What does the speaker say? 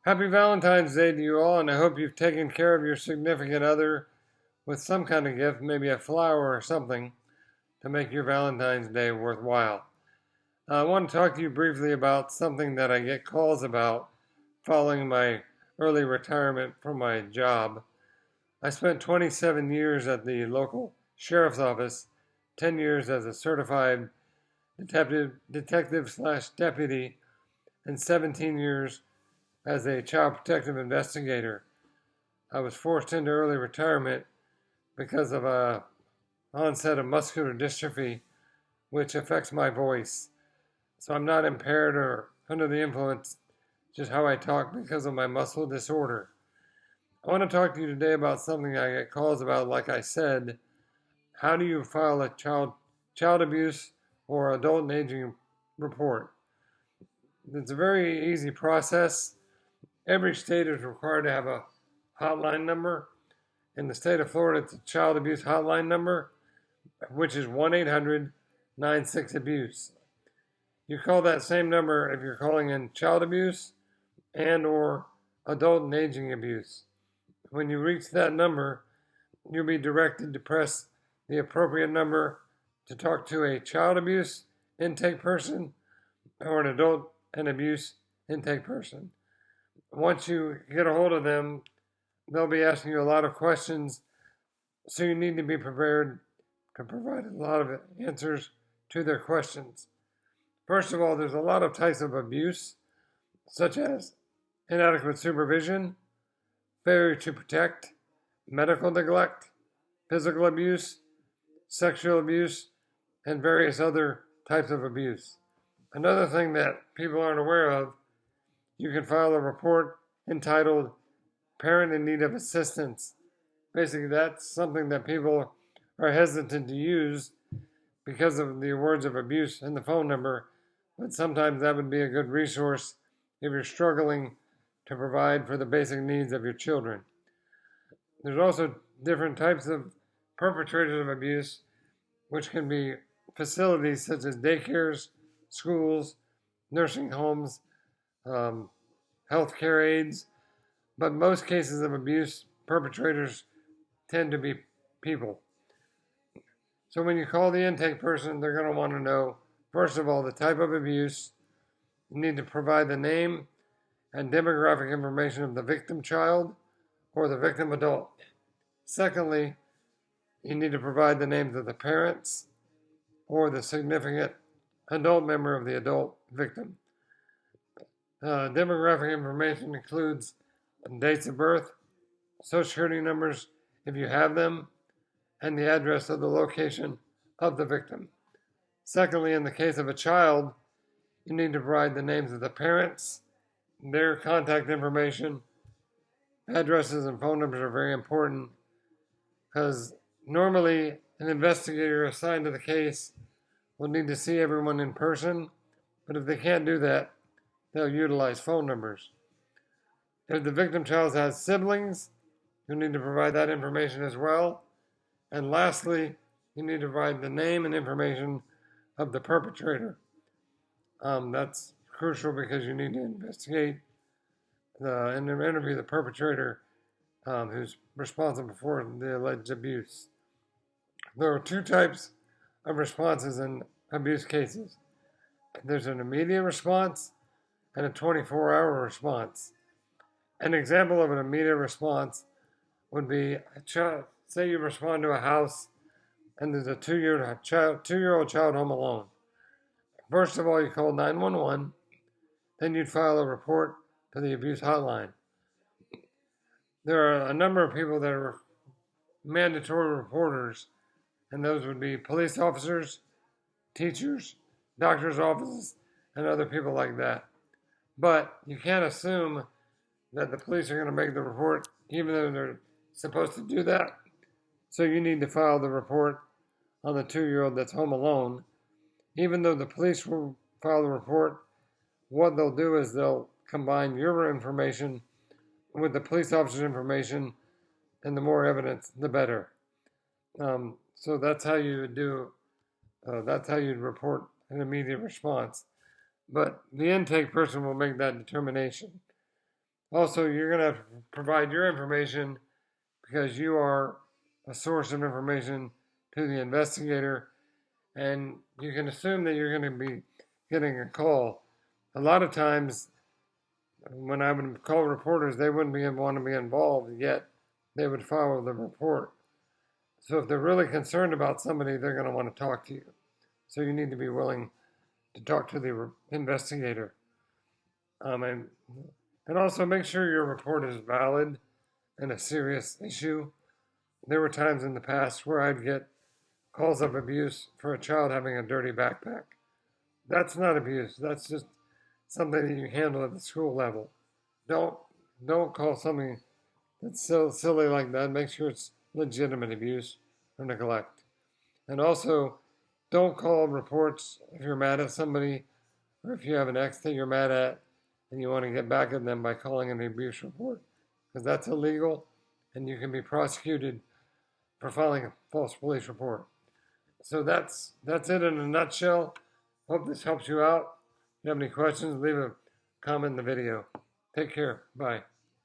Happy Valentine's Day to you all, and I hope you've taken care of your significant other with some kind of gift, maybe a flower or something, to make your Valentine's Day worthwhile. I want to talk to you briefly about something that I get calls about following my early retirement from my job. I spent 27 years at the local sheriff's office, 10 years as a certified detective/deputy, and 17 years as a child protective investigator. I was forced into early retirement because of a onset of muscular dystrophy, which affects my voice. So I'm not impaired or under the influence, just how I talk because of my muscle disorder. I want to talk to you today about something I get calls about, like I said. How do you file a child abuse or adult and aging report? It's a very easy process. Every state is required to have a hotline number. In the state of Florida, it's a child abuse hotline number, which is 1-800-96-ABUSE. You call that same number if you're calling in child abuse and or adult and aging abuse. When you reach that number, you'll be directed to press the appropriate number to talk to a child abuse intake person or an adult and abuse intake person. Once you get a hold of them, they'll be asking you a lot of questions, so you need to be prepared to provide a lot of answers to their questions. First of all, there's a lot of types of abuse, such as inadequate supervision, failure to protect, medical neglect, physical abuse, sexual abuse, and various other types of abuse. Another thing that people aren't aware of, you can file a report entitled Parent in Need of Assistance. Basically, that's something that people are hesitant to use because of the words of abuse in the phone number, but sometimes that would be a good resource if you're struggling to provide for the basic needs of your children. There's also different types of perpetrators of abuse, which can be facilities such as daycares, schools, nursing homes, healthcare aides, but most cases of abuse perpetrators tend to be people. So when you call the intake person, they're going to want to know, first of all, the type of abuse. You need to provide the name and demographic information of the victim child or the victim adult. Secondly, you need to provide the names of the parents or the significant adult member of the adult victim. Demographic information includes dates of birth, social security numbers if you have them, and the address of the location of the victim. Secondly, in the case of a child, you need to provide the names of the parents, their contact information. Addresses and phone numbers are very important because normally an investigator assigned to the case will need to see everyone in person, but if they can't do that, they'll utilize phone numbers. If the victim child has siblings, you need to provide that information as well. And lastly, you need to provide the name and information of the perpetrator. That's crucial because you need to investigate and interview the perpetrator who's responsible for the alleged abuse. There are two types of responses in abuse cases. There's an immediate response and a 24-hour response. An example of an immediate response would be say you respond to a house and there's a two-year-old child home alone. First of all, you call 911, then you'd file a report to the abuse hotline. There are a number of people that are mandatory reporters, and those would be police officers, teachers, doctors' offices, and other people like that. But you can't assume that the police are going to make the report, even though they're supposed to do that. So you need to file the report on the 2-year-old that's home alone. Even though the police will file the report, what they'll do is they'll combine your information with the police officer's information, and the more evidence, the better. So that's how you do. That's how you'd report an immediate response. But the intake person will make that determination. Also, you're going to have to provide your information because you are a source of information to the investigator, and you can assume that you're going to be getting a call. A lot of times, when I would call reporters, they wouldn't want to be involved, yet they would follow the report. So if they're really concerned about somebody, they're going to want to talk to you. So you need to be willing to talk to the investigator. And also make sure your report is valid and a serious issue. There were times in the past where I'd get calls of abuse for a child having a dirty backpack. That's not abuse. That's just something that you handle at the school level. Don't call something that's so silly like that. Make sure it's legitimate abuse or neglect. And also, don't call reports if you're mad at somebody or if you have an ex that you're mad at and you want to get back at them by calling an abuse report, because that's illegal and you can be prosecuted for filing a false police report. So that's it in a nutshell. Hope this helps you out. If you have any questions, leave a comment in the video. Take care. Bye.